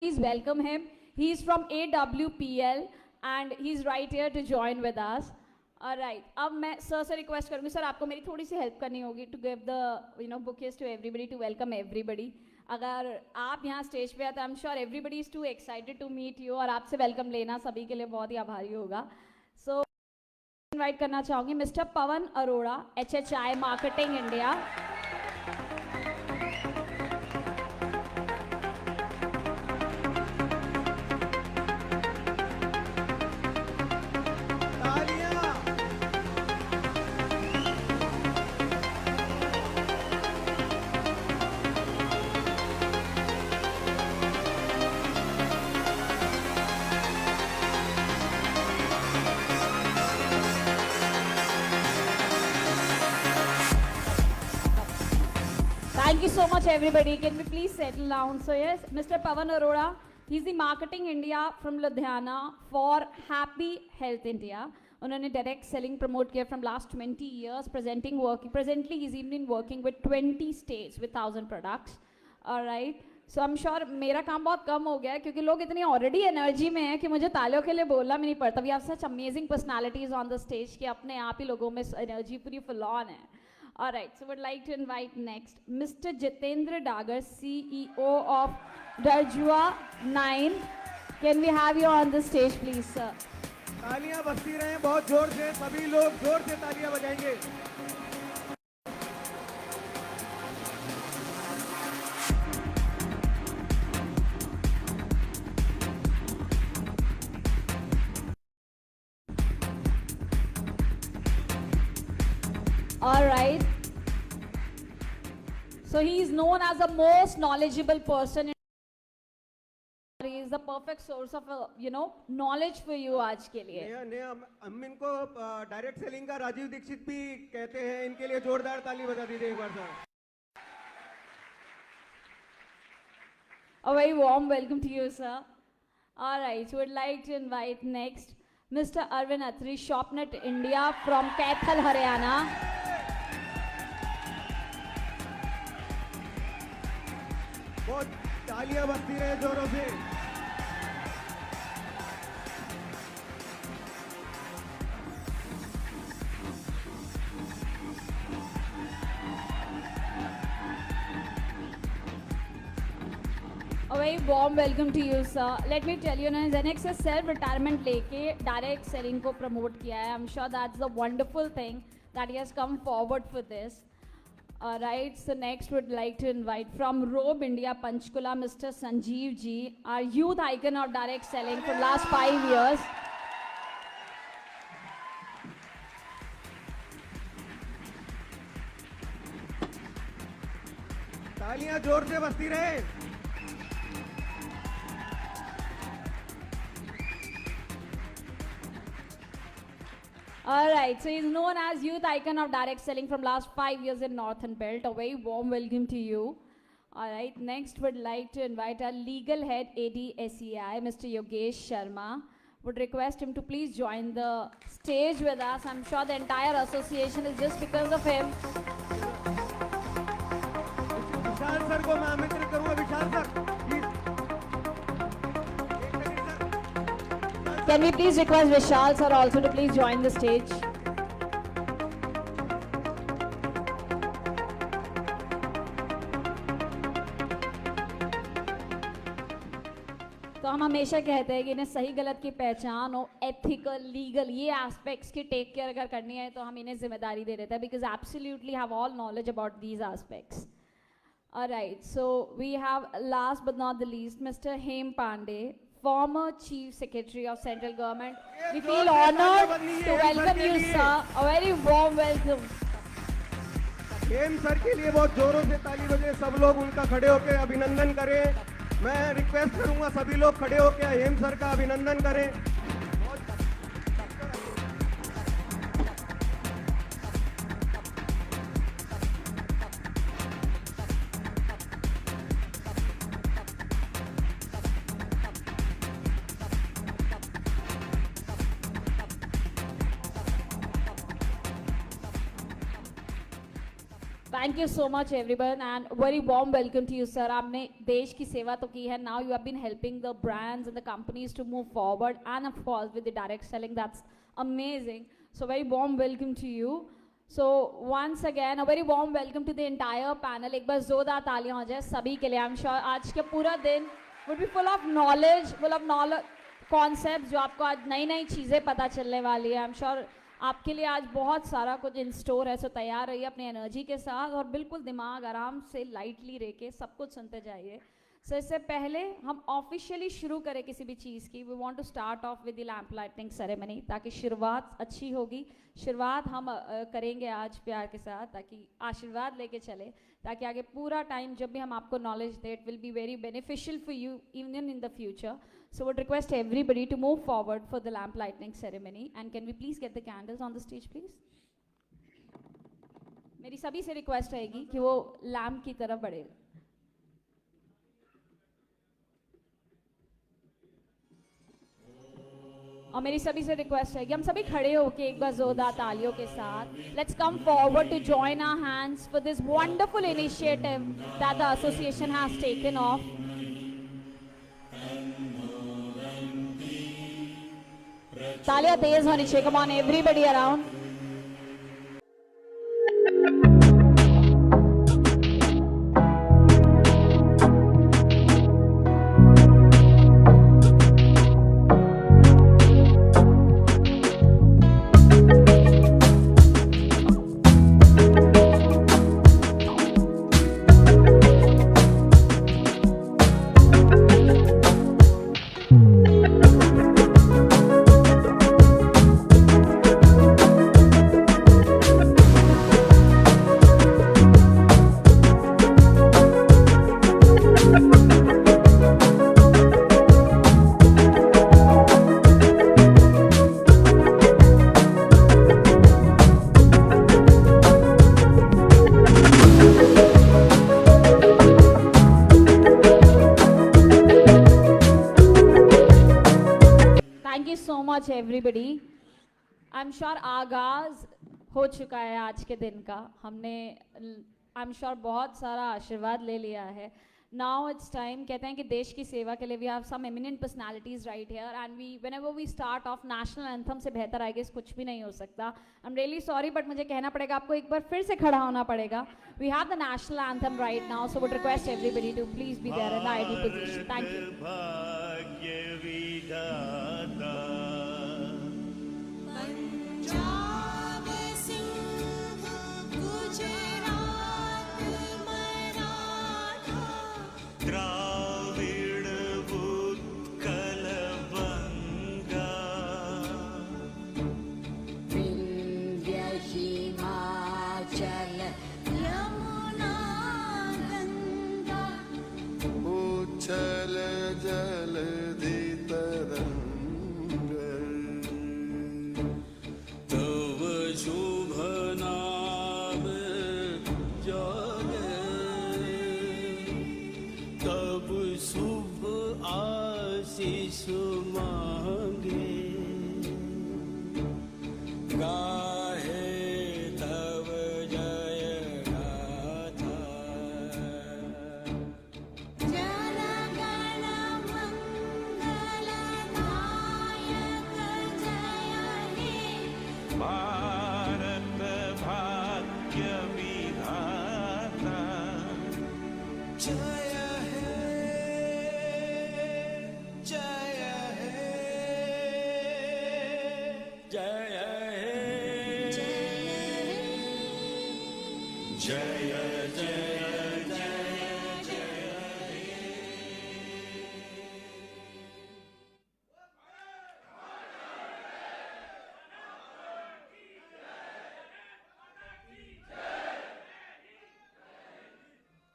Please welcome him. He's from AWPL and he's right here to join with us. Alright, अब मैं sir से request करूँगी sir आपको मेरी थोड़ी सी हेल्प करनी होगी to give the bouquets to everybody to welcome everybody. अगर आप यहाँ स्टेज पे आते I am sure everybody is too excited to meet you और आपसे वेलकम लेना सभी के लिए बहुत ही आभारी होगा. सो इनवाइट करना चाहूँगी mister Pawan Arora, HHI marketing India. Thank you so much, everybody. Can we please settle down? So yes, Mr. Pavan Arora, he's the Marketing India from Ludhiana for Happy Health India. उन्होंने direct selling promote किया from last 20 years, presently he's even working with 20 states with 1,000 products. All right. So I'm sure मेरा काम बहुत कम हो गया है क्योंकि लोग इतनी already energy में हैं कि मुझे तालियों के लिए बोलना भी नहीं पड़ता. We have such amazing personalities on the stage कि अपने आप ही लोगों में energy पूरी full on है. All right, so would like to invite next Mr. Jitendra Dagar, CEO of Darjua 9. Can we have you on the stage, please, sir? तालियां बजती रहें बहुत जोर से, सभी लोग जोर से तालियां बजाएंगे. All right. So he is known as the most knowledgeable person. He is the perfect source of knowledge for you आज के लिए. हम इनको डायरेक्ट सेलिंग का राजीव दीक्षित भी कहते हैं. इनके लिए जोरदार ताली बजा दीजिए एक बार sir. A very warm welcome to you, sir. All right, so would like to invite next Mr. Arvind Atri, Shopnet India from Kaithal, Haryana. बहुत तालियां बजती रहे जोरों से. A very warm welcome to you, sir. Let me tell you, Zenix से self retirement लेके direct selling को promote किया है. I'm sure that's the wonderful thing that he has come forward for this. All right, so next would like to invite from Robe India, Panchkula, Mr. Sanjeev Ji, our youth icon of direct selling for last 5 years. तालियां जोर से बजती रहे. All right, so he's known as youth icon of direct selling from last 5 years in Northern Belt. A very warm welcome to you. All right, next would like to invite our legal head ADSEI, Mr. Yogesh Sharma. Would request him to please join the stage with us. I'm sure the entire association is just because of him. Vishal sir को मैं आमंत्रित करूंगा. विशाल sir Can we please request Vishal sir also to please join the stage? तो हम हमेशा कहते हैं कि इन्हें सही गलत की पहचान हो, एथिकल, लीगल, ये एस्पेक्ट्स की टेक केयर अगर करनी है तो हम इन्हें जिम्मेदारी दे देते हैं because absolutely have all knowledge about these aspects. All right, so we have last but not the least Mr. Hem Pandey, former Chief Secretary of Central Government. We feel honored to welcome you, sir. A very warm welcome. Hem sir के लिए बहुत जोरों से ताली बजे. सब लोग उनका खड़े होकर अभिनंदन करें. मैं रिक्वेस्ट करूंगा सभी लोग खड़े होकर हेम सर का अभिनंदन करें. Thank you so much everyone and very warm welcome to you sir. आपने देश की सेवा तो की है. Now you have been helping the brands and the companies to move forward and of course with the direct selling, that's amazing. So very warm welcome to you. So once again a very warm welcome to the entire panel. एक बार जोरदार तालियां हो जाए सभी के लिए. I'm sure आज के पूरा दिन would be full of knowledge concepts जो आपको आज नई नई चीज़ें पता चलने वाली है. I'm sure आपके लिए आज बहुत सारा कुछ इन स्टोर है. सो तैयार रहिए अपनी एनर्जी के साथ और बिल्कुल दिमाग आराम से लाइटली रह के सब कुछ सुनते जाइए. सो इससे पहले हम ऑफिशियली शुरू करें किसी भी चीज़ की, we want to start off with the lamp lighting ceremony, ताकि शुरुआत अच्छी होगी. शुरुआत हम करेंगे आज प्यार के साथ, ताकि आशीर्वाद लेके चले, ताकि आगे पूरा टाइम जब भी हम आपको knowledge they it will be very beneficial for you even in the future. So would request everybody to move forward for the lamp lighting ceremony and can we please get the candles on the stage please. मेरी सभी से request रहेगी कि वो lamp की तरफ बढ़े. और मेरी सभी से रिक्वेस्ट रहेगी हम सभी खड़े होके एक बार जोरदार तालियों के साथ let's come forward to join our hands for this wonderful initiative that the association has taken off. तालियां तेज होनी चाहिए. Come on everybody around. Everybody. I am sure आगाज हो चुका है आज के दिन का. हमने आई एम श्योर बहुत सारा आशीर्वाद ले लिया है. Now it's time. कहते हैं कि देश की सेवा के लिए we have some eminent personalities right here and we whenever we start off national anthem से बेहतर आई गेस कुछ भी नहीं हो सकता. I am really sorry but मुझे कहना पड़ेगा, आपको एक बार फिर से खड़ा होना पड़ेगा. We have the national anthem right now so would request everybody to please be there in the ideal position. Thank you.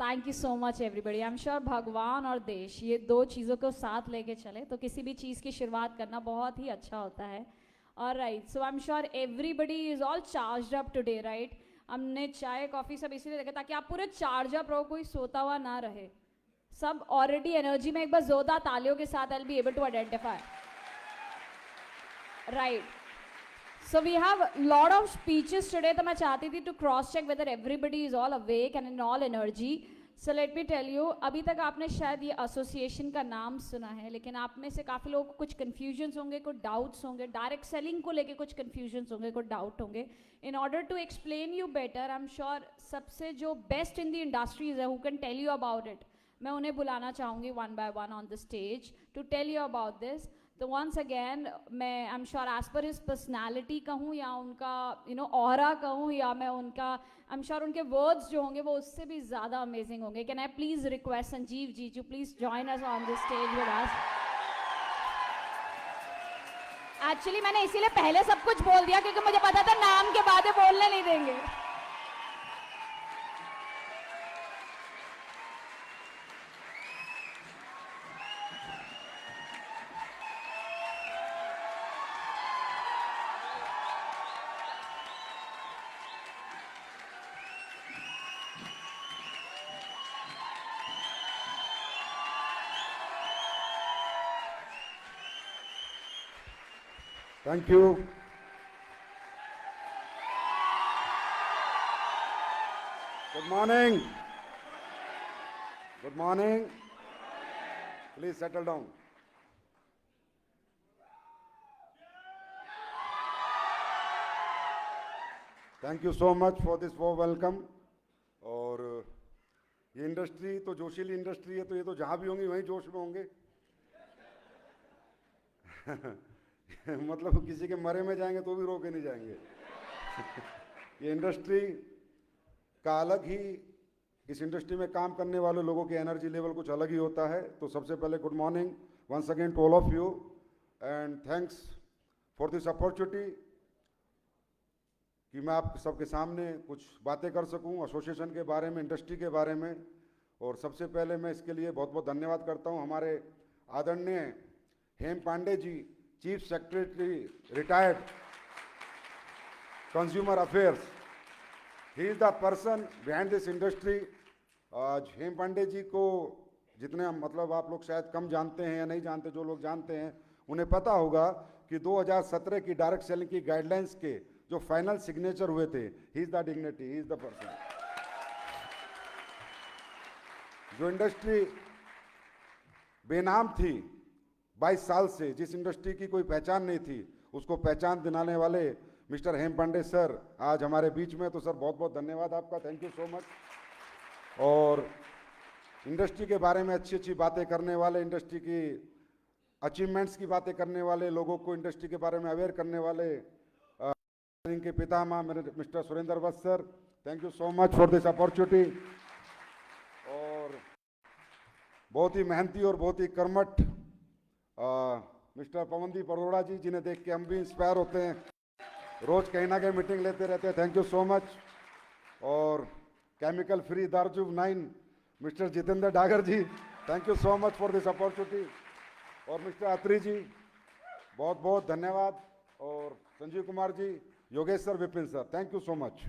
Thank you so much everybody. I am sure भगवान और देश ये दो चीज़ों को साथ लेके चले तो किसी भी चीज़ की शुरुआत करना बहुत ही अच्छा होता है. Alright, so I am sure everybody is all charged up today right. हमने चाय कॉफ़ी सब इसीलिए रखा ताकि आप पूरे चार्ज अप रहो, कोई सोता हुआ ना रहे. सब ऑलरेडी एनर्जी में. एक बार जोरदार तालियों के साथ I will be able to identify right. So we have a lot of speeches today. तो मैं चाहती थी to cross check whether everybody is all awake and in all energy. So let me tell you, अभी तक आपने शायद ये association का नाम सुना है, लेकिन आप में से काफ़ी लोगों को कुछ कन्फ्यूजन्स होंगे, कुछ डाउट्स होंगे, डायरेक्ट सेलिंग को लेके कुछ कन्फ्यूजन्स होंगे, कुछ डाउट होंगे. In order to explain you better, I am sure सबसे जो बेस्ट इन द इंडस्ट्रीज है, who can tell you about it, मैं उन्हें बुलाना चाहूँगी one by one on the stage to tell you about this. तो once again मैं I am sure as per his personality कहूँ या उनका ऑरा कहूँ या मैं उनका आई एम श्योर उनके वर्ड्स जो होंगे वो उससे भी ज़्यादा अमेजिंग होंगे. Can I please request Sanjeev ji to please join us on this stage with us. Actually मैंने इसीलिए पहले सब कुछ बोल दिया क्योंकि मुझे पता था नाम के बाद बोलने नहीं देंगे. Thank you. Good morning. Good morning. Please settle down. Thank you so much for this warm welcome. और ये इंडस्ट्री तो जोशीली इंडस्ट्री है, तो ये तो जहाँ भी होंगी वहीं जोश में होंगे. मतलब किसी के मरे में जाएंगे तो भी रोके नहीं जाएंगे. ये इंडस्ट्री का अलग ही, इस इंडस्ट्री में काम करने वाले लोगों के एनर्जी लेवल कुछ अलग ही होता है. तो सबसे पहले good morning once again to all of you and thanks for this opportunity कि मैं आप सबके सामने कुछ बातें कर सकूं एसोसिएशन के बारे में, इंडस्ट्री के बारे में. और सबसे पहले मैं इसके लिए बहुत बहुत धन्यवाद करता हूं हमारे आदरणीय Hem Pande ji, chief secretary retired consumer affairs. He is the person behind this industry. आज हेम पांडे जी को जितने मतलब आप लोग शायद कम जानते हैं या नहीं जानते, जो लोग जानते हैं उन्हें पता होगा कि 2017 की डायरेक्ट सेलिंग की गाइडलाइंस के जो फाइनल सिग्नेचर हुए थे, ही is the dignity, he is the person. जो इंडस्ट्री बेनाम थी 22 साल से, जिस इंडस्ट्री की कोई पहचान नहीं थी, उसको पहचान दिलाने वाले मिस्टर हेम पांडे सर आज हमारे बीच में. तो सर बहुत बहुत धन्यवाद आपका, थैंक यू सो मच. और इंडस्ट्री के बारे में अच्छी अच्छी बातें करने वाले, इंडस्ट्री की अचीवमेंट्स की बातें करने वाले, लोगों को इंडस्ट्री के बारे में अवेयर करने वाले इनके पितामह मेरे mister Surendra Vats sir, thank you so much for this opportunity. और बहुत ही मेहनती और बहुत ही कर्मठ मिस्टर पवनदीप अरोड़ा जी, जिन्हें देख के हम भी इंस्पायर होते हैं, रोज कहीं ना कहीं मीटिंग लेते रहते हैं, थैंक यू सो मच. और केमिकल फ्री दार्जुब 9 mister Jitendra Dagar ji, thank you so much for this opportunity. और मिस्टर अत्री जी बहुत बहुत धन्यवाद. और Sanjeev Kumar ji, Yogesh sir, Vipin sir, thank you so much.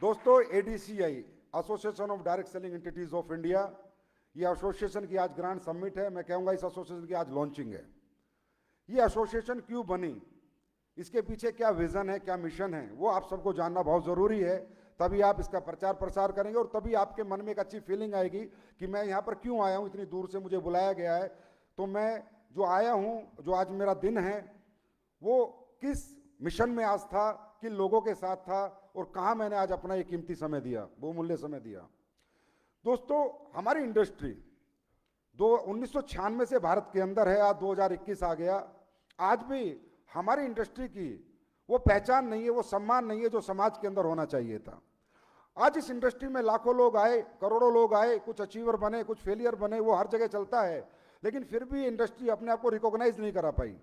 दोस्तों, ADCI association of direct selling entities of India, ये एसोसिएशन की आज ग्रैंड समिट है. मैं कहूँगा इस एसोसिएशन की आज लॉन्चिंग है. ये एसोसिएशन क्यों बनी, इसके पीछे क्या विजन है, क्या मिशन है, वो आप सबको जानना बहुत ज़रूरी है. तभी आप इसका प्रचार प्रसार करेंगे और तभी आपके मन में एक अच्छी फीलिंग आएगी कि मैं यहाँ पर क्यों आया हूँ, इतनी दूर से मुझे बुलाया गया है. तो मैं जो आया हूँ, जो आज मेरा दिन है, वो किस मिशन में आज था, किन लोगों के साथ था और कहाँ मैंने आज अपना ये कीमती समय दिया, बहुमूल्य समय दिया. दोस्तों, हमारी इंडस्ट्री 1996 से भारत के अंदर है, आज 2021 आ गया. आज भी हमारी इंडस्ट्री की वो पहचान नहीं है, वो सम्मान नहीं है जो समाज के अंदर होना चाहिए था. आज इस इंडस्ट्री में लाखों लोग आए, करोड़ों लोग आए, कुछ अचीवर बने, कुछ फेलियर बने, वो हर जगह चलता है, लेकिन फिर भी इंडस्ट्री अपने आप को रिकॉग्नाइज नहीं करा पाई.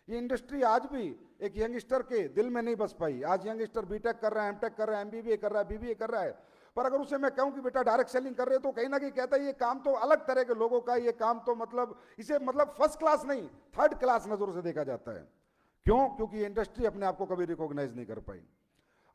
ये इंडस्ट्री आज भी एक यंगस्टर के दिल में नहीं बस पाई. आज यंगस्टर बीटेक कर रहा है, एमटेक कर रहा है, एमबीबीए कर रहा है, बीबीए कर रहा है, पर अगर उसे मैं कहूं कि बेटा डायरेक्ट सेलिंग कर रहे हो तो कहीं ना कहीं कहता है ये काम तो अलग तरह के लोगों का, ये काम तो मतलब इसे मतलब फर्स्ट क्लास नहीं, थर्ड क्लास नजरों से देखा जाता है. क्यों? क्योंकि ये इंडस्ट्री अपने आप को कभी रिकॉग्नाइज नहीं कर पाई.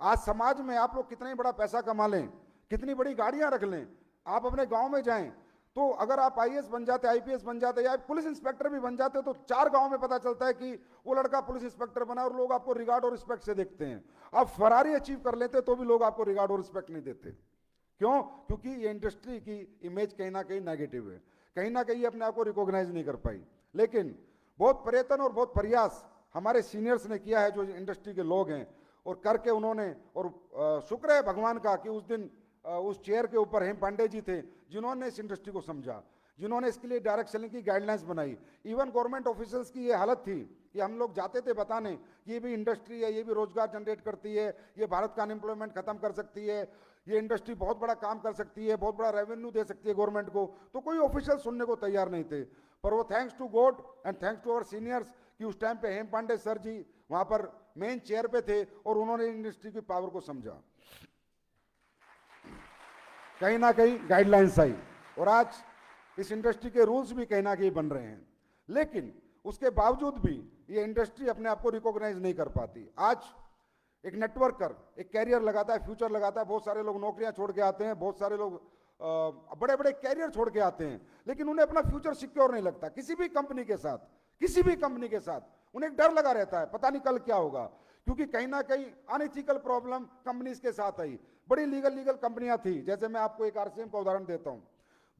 आज समाज में आप लोग कितना ही बड़ा पैसा कमा लें, कितनी बड़ी गाड़ियां रख लें, आप अपने गांव में जाएं तो अगर आप आईएएस बन जाते, आईपीएस बन जाते या पुलिस इंस्पेक्टर भी बन जाते तो 4 गांव में पता चलता है कि वो लड़का पुलिस इंस्पेक्टर बना और लोग आपको रिगार्ड और रिस्पेक्ट से देखते हैं। आप फरारी अचीव कर लेते तो भी लोग आपको रिगार्ड और रिस्पेक्ट नहीं देते। क्यों? क्योंकि ये इंडस्ट्री की इमेज कहीं ना कहीं नेगेटिव है, कहीं ना कहीं अपने आप को रिकॉग्नाइज नहीं कर पाई। लेकिन बहुत प्रयत्न और बहुत प्रयास हमारे सीनियर्स ने किया है, जो इंडस्ट्री के लोग हैं, और करके उन्होंने, और शुक्र है भगवान का कि उस दिन उस चेयर के ऊपर हेम पांडे जी थे, जिन्होंने इस इंडस्ट्री को समझा, जिन्होंने इसके लिए डायरेक्ट सेलिंग की गाइडलाइंस बनाई। इवन गवर्नमेंट ऑफिसर्स की ये हालत थी कि हम लोग जाते थे बताने कि ये भी इंडस्ट्री है, ये भी रोजगार जनरेट करती है, ये भारत का अनएम्प्लॉयमेंट खत्म कर सकती है, ये इंडस्ट्री बहुत बड़ा काम कर सकती है, बहुत बड़ा रेवेन्यू दे सकती है गवर्नमेंट को। तो कोई ऑफिशियल सुनने को तैयार नहीं थे, पर वो thanks to God and thanks to our seniors कि उस टाइम पे हेम पांडे सर जी वहां पर मेन चेयर पे थे और उन्होंने इंडस्ट्री की पावर को समझा, कहीं ना कहीं गाइडलाइंस आई, और आज इस इंडस्ट्री के रूल्स भी कहीं ना कहीं बन रहे हैं। लेकिन उसके बावजूद भी ये इंडस्ट्री अपने आप को रिकॉग्नाइज नहीं कर पाती। आज एक नेटवर्कर एक कैरियर लगाता है, फ्यूचर लगाता है, बहुत सारे लोग नौकरियां छोड़ के आते हैं, बहुत सारे लोग बड़े बड़े कैरियर छोड़ के आते हैं, लेकिन उन्हें अपना फ्यूचर सिक्योर नहीं लगता। किसी भी कंपनी के साथ, किसी भी कंपनी के साथ उन्हें एक डर लगा रहता है, पता नहीं कल क्या होगा, क्योंकि कहीं ना कहीं अनइथिकल प्रॉब्लम कंपनीज के साथ आई। बड़ी लीगल कंपनियां थी, जैसे मैं आपको एक आरसीएम का उदाहरण देता हूं।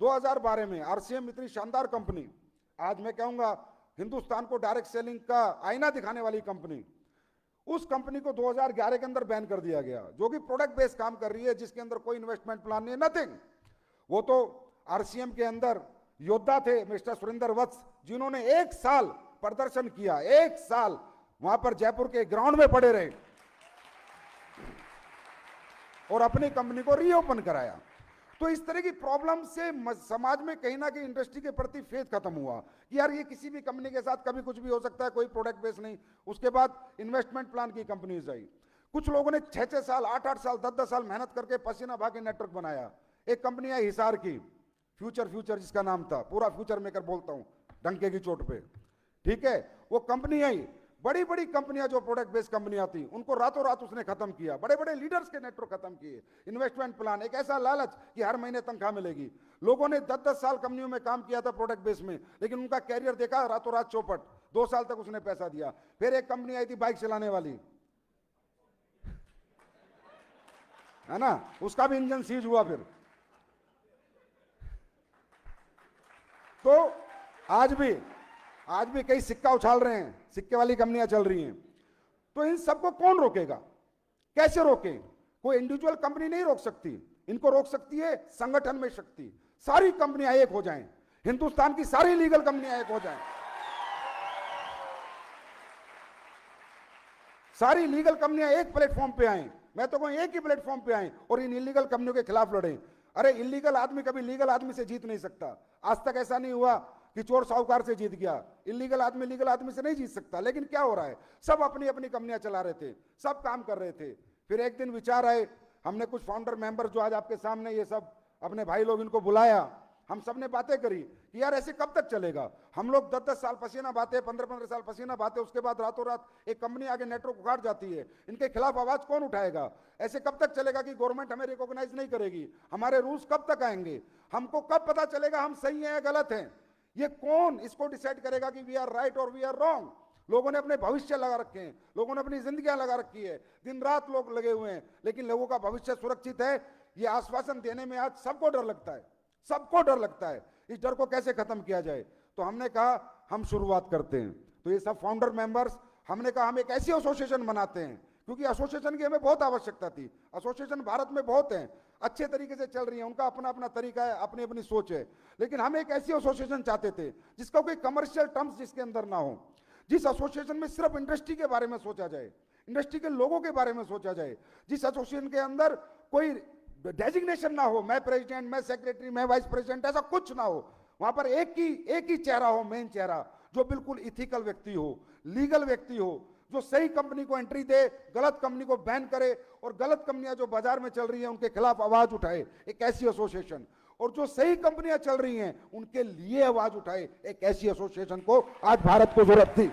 2012 में आरसीएम इतनी शानदार कंपनी, आज मैं कहूंगा हिंदुस्तान को डायरेक्ट सेलिंग का आईना दिखाने वाली कंपनी, उस कंपनी को 2011 के अंदर बैन कर दिया गया, जो कि प्रोडक्ट बेस्ड काम कर रही है, जिसके अंदर कोई इन्वेस्टमेंट प्लान नहीं है, नथिंग। वो तो आरसीएम के अंदर योद्धा थे मिस्टर सुरेंद्र वत्स, जिन्होंने 1 साल प्रदर्शन किया, 1 साल वहां पर जयपुर के ग्राउंड में पड़े रहे और अपनी कंपनी को रीओपन कराया। तो इस तरह की प्रॉब्लम से समाज में कहीं ना कहीं इंडस्ट्री के प्रति फेथ खत्म हुआ कि यार ये किसी भी कंपनी के साथ कभी कुछ भी हो सकता है, कोई प्रोडक्ट बेस नहीं। उसके बाद इन्वेस्टमेंट प्लान की कंपनीज आई, कुछ लोगों ने 6-6 साल 8-8 साल 10-10 साल मेहनत करके पसीना बहा के नेटवर्क बनाया। एक कंपनी आई हिसार की, फ्यूचर जिसका नाम था, पूरा फ्यूचर मेकर बोलता हूं डंके की चोट पे, ठीक है। वो कंपनी आई, बड़ी बड़ी कंपनियां जो प्रोडक्ट बेस्ड कंपनियां थी उनको रातों रात उसने खत्म किया, बड़े बड़े लीडर्स के नेटवर्क खत्म किए। इन्वेस्टमेंट प्लान, एक ऐसा लालच कि हर महीने तनख्वाह मिलेगी। लोगों ने 10-10 साल कंपनियों में काम किया था प्रोडक्ट बेस में, लेकिन उनका कैरियर देखा रातों रात चौपट, 2 साल तक उसने पैसा दिया। फिर एक कंपनी आई थी बाइक चलाने वाली, है ना, उसका भी इंजन सीज हुआ। फिर तो आज भी कई सिक्का उछाल रहे हैं, सिक्के वाली कंपनियां चल रही हैं। तो इन सबको कौन रोकेगा, कैसे रोके? कोई इंडिविजुअल कंपनी नहीं रोक सकती, इनको रोक सकती है संगठन में शक्ति। सारी कंपनियां एक हो जाएं, हिंदुस्तान की सारी लीगल कंपनियां एक हो जाएं, सारी लीगल कंपनियां एक प्लेटफॉर्म पे आए, मैं तो कहूं एक ही प्लेटफॉर्म पे आए और इन इलीगल कंपनियों के खिलाफ लड़े। अरे इलीगल आदमी कभी लीगल आदमी से जीत नहीं सकता। आज तक ऐसा नहीं हुआ कि चोर साहूकार से जीत गया, इलीगल आदमी लीगल आदमी से नहीं जीत सकता। लेकिन क्या हो रहा है, सब अपनी अपनी कंपनियां चला रहे थे, सब काम कर रहे थे। फिर एक दिन विचार आए, हमने कुछ फाउंडर मेंबर जो आज आपके सामने ये सब अपने भाई लोग, इनको बुलाया, हम सब ने बातें करी कि यार ऐसे कब तक चलेगा। हम लोग 10-10 साल पसीना बहाते, 15-15 साल पसीना बहाते, उसके बाद रातों रात एक कंपनी आगे नेटवर्क उखाड़ जाती है। इनके खिलाफ आवाज कौन उठाएगा? ऐसे कब तक चलेगा कि गवर्नमेंट हमें रिकॉग्नाइज नहीं करेगी? हमारे रूल्स कब तक आएंगे? हमको कब पता चलेगा हम सही हैं या गलत हैं? ये कौन इसको डिसाइड करेगा कि वी आर राइट और वी आर रॉन्ग? लोगों ने अपने भविष्य लगा रखे हैं, लोगों ने अपनी जिंदगियां लगा रखी है, दिन रात लोग लगे हुए हैं, लेकिन लोगों का भविष्य सुरक्षित है, ये आश्वासन देने में आज सबको डर लगता है, सबको डर लगता है। इस डर को कैसे खत्म किया जाए? तो हमने कहा हम शुरुआत करते हैं। तो ये सब फाउंडर मेंबर्स, हमने कहा हम एक ऐसी एसोसिएशन बनाते हैं, क्योंकि एसोसिएशन की हमें बहुत आवश्यकता थी। एसोसिएशन भारत में बहुत हैं, अच्छे तरीके से चल रही है, उनका अपना अपना तरीका है, अपनी अपनी सोच है, लेकिन हम एक ऐसी एसोसिएशन चाहते थे जिसका कोई कमर्शियल टर्म्स जिसके अंदर ना हो, जिस एसोसिएशन में सिर्फ इंडस्ट्री के बारे में सोचा जाए, इंडस्ट्री के लोगों के बारे में सोचा जाए, जिस एसोसिएशन के अंदर कोई डेजिग्नेशन ना हो, मैं प्रेसिडेंट, मैं सेक्रेटरी, मैं वाइस प्रेसिडेंट, ऐसा कुछ ना हो। वहां पर एक ही चेहरा हो, मेन चेहरा, जो बिल्कुल इथिकल व्यक्ति हो, लीगल व्यक्ति हो, जो सही कंपनी को एंट्री दे, गलत कंपनी को बैन करे और गलत कंपनियां जो बाजार में चल रही हैं उनके खिलाफ आवाज उठाए, एक ऐसी एसोसिएशन। और जो सही कंपनियां चल रही हैं उनके लिए आवाज उठाए, एक ऐसी एसोसिएशन को आज भारत को जरूरत थी।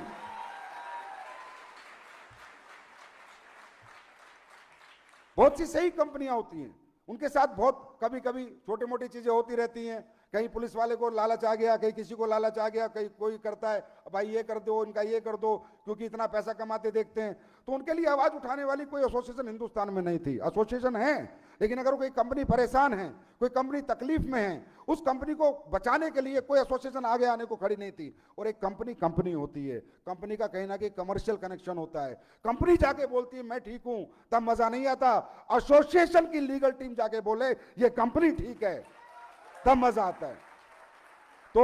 बहुत सी सही कंपनियां होती हैं, उनके साथ बहुत कभी कभी छोटी मोटी चीजें होती रहती हैं, कहीं पुलिस वाले को लालच आ गया, कहीं किसी को लालच आ गया, कहीं कोई करता है भाई ये कर दो, इनका ये कर दो, क्योंकि इतना पैसा कमाते देखते हैं। तो उनके लिए आवाज उठाने वाली कोई एसोसिएशन हिंदुस्तान में नहीं थी। एसोसिएशन है, लेकिन अगर कोई कंपनी परेशान है, कोई कंपनी तकलीफ में है, उस कंपनी को बचाने के लिए कोई एसोसिएशन आगे आने को खड़ी नहीं थी। और एक कंपनी होती है, कंपनी का कहीं ना कहीं कमर्शियल कनेक्शन होता है। कंपनी जाके बोलती है मैं ठीक हूं, तब मजा नहीं आता। एसोसिएशन की लीगल टीम जाके बोले ये कंपनी ठीक है, तब मजा आता है। तो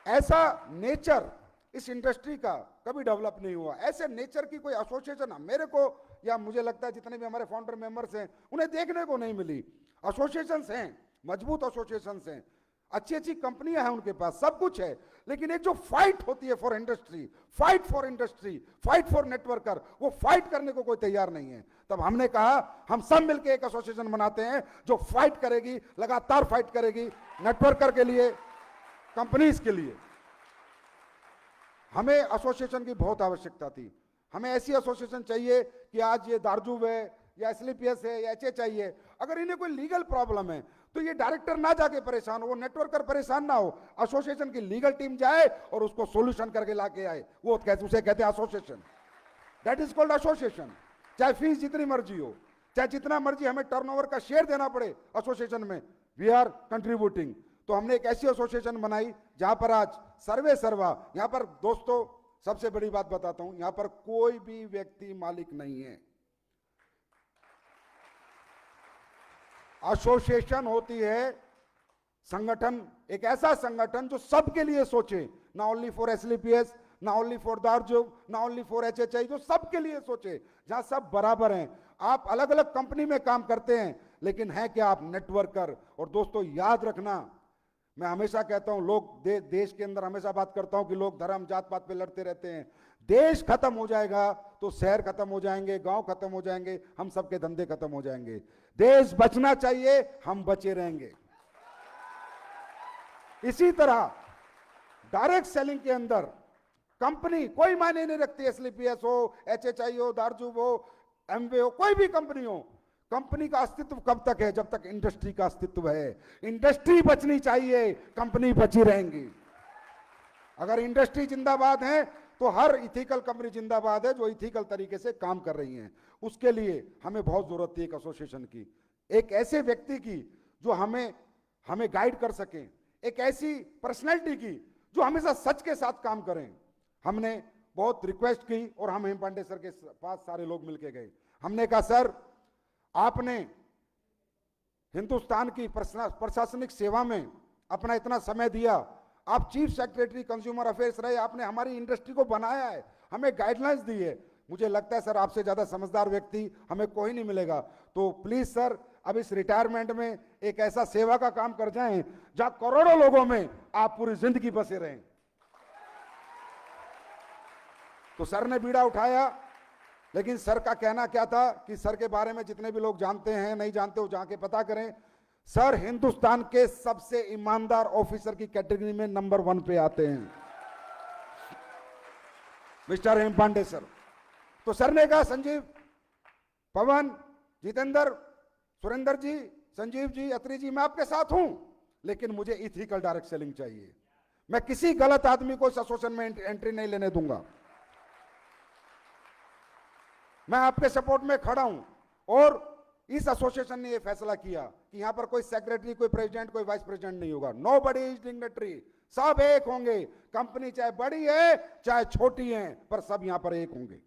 ऐसा नेचर इस इंडस्ट्री का कभी डेवलप नहीं हुआ। ऐसे नेचर की कोई एसोसिएशन मेरे को या मुझे लगता है जितने भी हमारे फाउंडर मेंबर्स हैं उन्हें देखने को नहीं मिली। एसोसिएशंस हैं, मजबूत एसोसिएशंस हैं, अच्छी अच्छी कंपनियां हैं उनके पास, सब कुछ है, लेकिन एक जो फाइट होती है for industry, fight for networker, वो फाइट करने को कोई तैयार नहीं है। तब हमने कहा हम सब मिलकर एक एसोसिएशन बनाते हैं जो फाइट करेगी, लगातार फाइट करेगी नेटवर्कर के लिए, कंपनीज के लिए। हमें एसोसिएशन की बहुत आवश्यकता थी। हमें ऐसी एसोसिएशन चाहिए कि आज ये दारजूब है या एसलीपीएस है या एचएचआई है, अगर इन्हें कोई लीगल प्रॉब्लम है तो ये डायरेक्टर ना जाके परेशान हो, वो नेटवर्कर परेशान ना हो, एसोसिएशन की लीगल टीम जाए और उसको सॉल्यूशन करके लाके आए। वो उसे कहते हैं association, that is called association. चाहे फीस जितनी मर्जी हो, चाहे जितना मर्जी हमें टर्नओवर का शेयर देना पड़े एसोसिएशन में, वी आर कंट्रीब्यूटिंग। तो हमने एक ऐसी एसोसिएशन बनाई जहां पर आज सर्वे सर्वा, यहां पर दोस्तों सबसे बड़ी बात बताता हूं, यहां पर कोई भी व्यक्ति मालिक नहीं है। एसोसिएशन होती है संगठन, एक ऐसा संगठन जो सबके लिए सोचे, ना ओनली फॉर एसलीपीएस, ना ओनली फॉर दारजूब, ना ओनली फॉर एचएचआई, जो सबके लिए सोचे, जहां सब बराबर हैं। आप अलग अलग कंपनी में काम करते हैं, लेकिन है क्या आप नेटवर्कर। और दोस्तों याद रखना, मैं हमेशा कहता हूं, लोग देश के अंदर हमेशा बात करता हूं कि लोग धर्म जात पात पे लड़ते रहते हैं। देश खत्म हो जाएगा तो शहर खत्म हो जाएंगे, गांव खत्म हो जाएंगे, हम सबके धंधे खत्म हो जाएंगे। देश बचना चाहिए, हम बचे रहेंगे। इसी तरह डायरेक्ट सेलिंग के अंदर कंपनी कोई मायने नहीं रखती, एसलीपीएस हो, एचएचआई हो, दारजूब हो, एमवे हो, कोई भी कंपनी हो। कंपनी का अस्तित्व कब तक है? जब तक इंडस्ट्री का अस्तित्व है। इंडस्ट्री बचनी चाहिए, कंपनी बची रहेंगी। अगर इंडस्ट्री जिंदाबाद है तो हर इथिकल कंपनी जिंदाबाद है जो इथिकल तरीके से काम कर रही हैं। उसके लिए हमें बहुत जरूरत थी एक एसोसिएशन की, एक ऐसे व्यक्ति की जो हमें गाइड कर सके, एक ऐसी पर्सनैलिटी की जो हमेशा सच के साथ काम करें। हमने बहुत रिक्वेस्ट की और हम हेम पांडे सर के पास सारे लोग मिलके गए। हमने कहा सर, आपने हिंदुस्तान की प्रशासनिक सेवा में अपना इतना समय दिया, आप चीफ सेक्रेटरी कंज्यूमर अफेयर्स रहे, आपने हमारी इंडस्ट्री को बनाया है, हमें गाइडलाइंस दी है। मुझे लगता है सर आपसे ज्यादा समझदार व्यक्ति हमें कोई नहीं मिलेगा। तो प्लीज सर, अब इस रिटायरमेंट में एक ऐसा सेवा का काम कर जाएं जहां करोड़ों लोगों में आप पूरी जिंदगी बसे रहें। तो सर ने बीड़ा उठाया, लेकिन सर का कहना क्या था कि सर के बारे में जितने भी लोग जानते हैं, नहीं जानते हो जाके पता करें। सर हिंदुस्तान के सबसे ईमानदार ऑफिसर की कैटेगरी में नंबर 1 पे आते हैं, मिस्टर हेम पांडे सर। तो सर ने कहा संजीव, पवन, जितेंद्र, सुरेंद्र जी, संजीव जी, अत्री जी, मैं आपके साथ हूं, लेकिन मुझे इथिकल डायरेक्ट सेलिंग चाहिए। मैं किसी गलत आदमी को इस एसोसिएशन में एंट्री नहीं लेने दूंगा। मैं आपके सपोर्ट में खड़ा हूं। और इस एसोसिएशन ने यह फैसला किया कि यहां पर कोई सेक्रेटरी, कोई प्रेसिडेंट, कोई वाइस प्रेसिडेंट नहीं होगा। नोबडी इज डिग्नेटरी, सब एक होंगे। कंपनी चाहे बड़ी है चाहे छोटी है, पर सब यहां पर एक होंगे।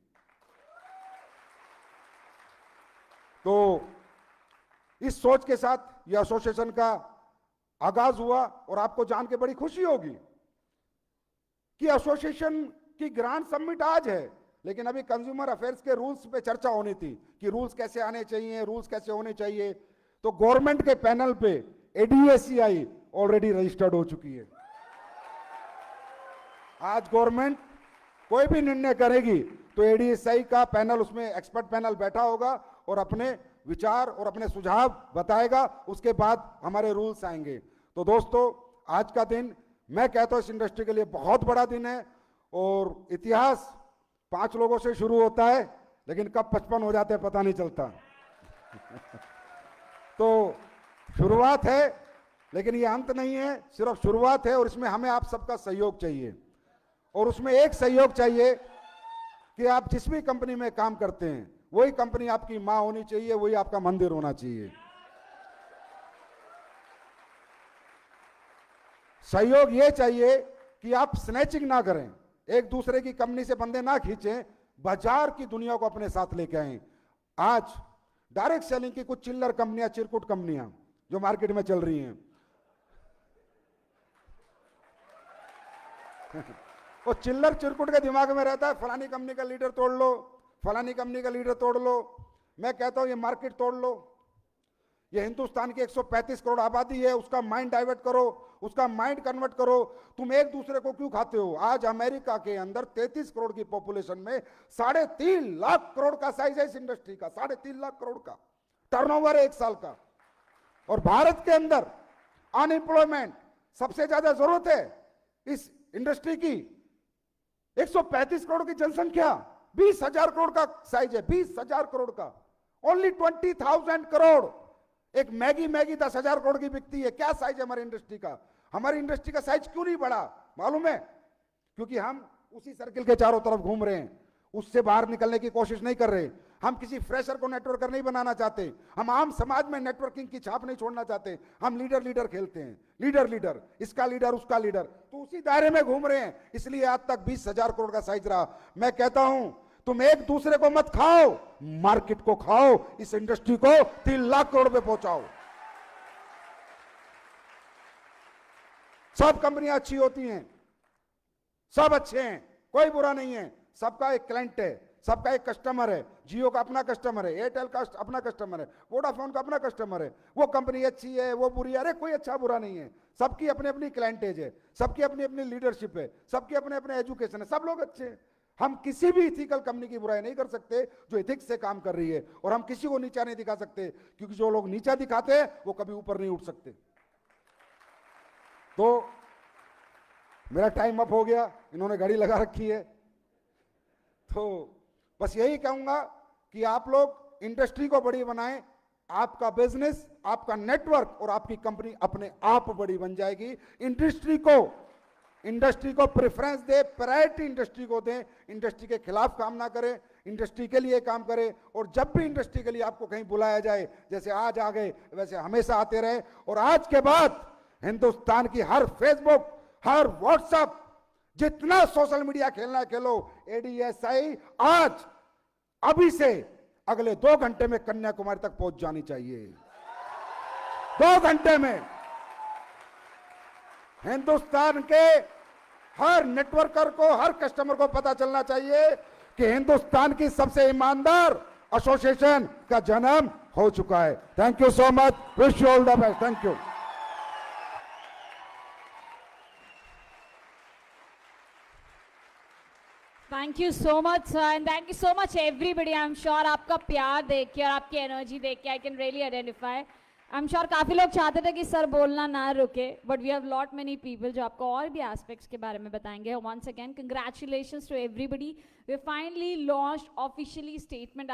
तो इस सोच के साथ यह एसोसिएशन का आगाज हुआ। और आपको जान के बड़ी खुशी होगी कि एसोसिएशन की ग्रांड समिट आज है, लेकिन अभी कंज्यूमर अफेयर्स के रूल्स पे चर्चा होनी थी कि रूल्स कैसे आने चाहिए, रूल्स कैसे होने चाहिए। तो गवर्नमेंट के पैनल पे एडीएसीआई ऑलरेडी रजिस्टर्ड हो चुकी है। आज गवर्नमेंट कोई भी निर्णय करेगी तो एडीएसीआई का पैनल, उसमें एक्सपर्ट पैनल बैठा होगा और अपने विचार और अपने सुझाव बताएगा। उसके बाद हमारे रूल्स आएंगे। तो दोस्तों, आज का दिन मैं कहता हूं इस इंडस्ट्री के लिए बहुत बड़ा दिन है। और इतिहास 5 लोगों से शुरू होता है, लेकिन कब 55 हो जाते हैं पता नहीं चलता। तो शुरुआत है, लेकिन ये अंत नहीं है, सिर्फ शुरुआत है और इसमें हमें आप सबका सहयोग चाहिए। और उसमें एक सहयोग चाहिए कि आप जिस भी कंपनी में काम करते हैं वही कंपनी आपकी मां होनी चाहिए, वही आपका मंदिर होना चाहिए। सहयोग ये चाहिए कि आप स्नैचिंग ना करें, एक दूसरे की कंपनी से बंदे ना खींचें, बाजार की दुनिया को अपने साथ लेके आए। आज डायरेक्ट सेलिंग की कुछ चिल्लर कंपनियां, चिरकुट कंपनियां जो मार्केट में चल रही हैं, वो चिल्लर चिरकुट के दिमाग में रहता है फलानी कंपनी का लीडर तोड़ लो, फलानी कंपनी का लीडर तोड़ लो। मैं कहता हूं ये मार्केट तोड़ लो। ये हिंदुस्तान की 135 करोड़ आबादी है, उसका माइंड डाइवर्ट करो, उसका माइंड कन्वर्ट करो। तुम एक दूसरे को क्यों खाते हो? आज अमेरिका के अंदर 33 करोड़ की पॉपुलेशन में 3.5 लाख करोड़ का साइज है इस इंडस्ट्री का, 3.5 लाख करोड़ का टर्नओवर है एक साल का। और भारत के अंदर अनएम्प्लॉयमेंट सबसे ज्यादा जरूरत है इस इंडस्ट्री की। 135 करोड़ की जनसंख्या, 20,000 करोड़ का साइज है, 20,000 करोड़ का। ओनली 20,000 करोड़। एक मैगी 10,000 करोड़ की बिकती है। क्या साइज है हमारी इंडस्ट्री का? हमारी इंडस्ट्री का साइज क्यों नहीं बढ़ा मालूम है? क्योंकि हम उसी सर्किल के चारों तरफ घूम रहे हैं, उससे बाहर निकलने की कोशिश नहीं कर रहे। हम किसी फ्रेशर को नेटवर्कर नहीं बनाना चाहते, हम आम समाज में नेटवर्किंग की छाप नहीं छोड़ना चाहते। हम लीडर खेलते हैं, लीडर, इसका लीडर उसका लीडर, तो उसी दायरे में घूम रहे हैं। इसलिए आज तक 20,000 करोड़ का साइज रहा। मैं कहता हूं तुम एक दूसरे को मत खाओ, मार्केट को खाओ, इस इंडस्ट्री को 3 लाख करोड़ पे पहुंचाओ। सब कंपनियां अच्छी होती हैं, सब अच्छे हैं, कोई बुरा नहीं है। सबका एक क्लाइंट है, सबका एक कस्टमर है। जियो का अपना कस्टमर है, एयरटेल का अपना कस्टमर है, वोडाफोन का अपना कस्टमर है। वो कंपनी अच्छी है, वो बुरी है, अरे कोई अच्छा बुरा नहीं है। सबकी अपनी अपनी क्लाइंटेज है, सबकी अपनी अपनी लीडरशिप है, सबकी अपने अपने एजुकेशन है, सब लोग अच्छे हैं। हम किसी भी इथिकल कंपनी की बुराई नहीं कर सकते जो इथिक्स से काम कर रही है, और हम किसी को नीचा नहीं दिखा सकते, क्योंकि जो लोग नीचा दिखाते हैं वो कभी ऊपर नहीं उठ सकते। तो मेरा टाइम अप हो गया, इन्होंने घड़ी लगा रखी है। तो बस यही कहूंगा कि आप लोग इंडस्ट्री को बड़ी बनाएं, आपका बिजनेस, आपका नेटवर्क और आपकी कंपनी अपने आप बड़ी बन जाएगी। इंडस्ट्री को प्रेफरेंस दे, प्रायोरिटी इंडस्ट्री को दें। इंडस्ट्री के खिलाफ काम ना करें, इंडस्ट्री के लिए काम करें। और जब भी इंडस्ट्री के लिए आपको कहीं बुलाया जाए, जैसे आज आ गए वैसे हमेशा आते रहे। और आज के बाद हिंदुस्तान की हर फेसबुक, हर व्हाट्सएप, जितना सोशल मीडिया खेलना है खेलो। ADSI आज अभी से अगले 2 घंटे में कन्याकुमारी तक पहुंच जानी चाहिए। 2 घंटे में हिंदुस्तान के हर नेटवर्कर को, हर कस्टमर को पता चलना चाहिए कि हिंदुस्तान की सबसे ईमानदार एसोसिएशन का जन्म हो चुका है। Thank you so much, wish you all the best. Thank you. Thank you so much sir, and thank you so much everybody. I am sure आपका प्यार देख के और आपकी एनर्जी देख के I can really identify. I am sure काफ़ी लोग चाहते थे कि सर बोलना ना रुके, but we have lot many people जो आपको और भी एस्पेक्ट्स के बारे में बताएंगे। Once again congratulations to everybody. We finally launched officially statement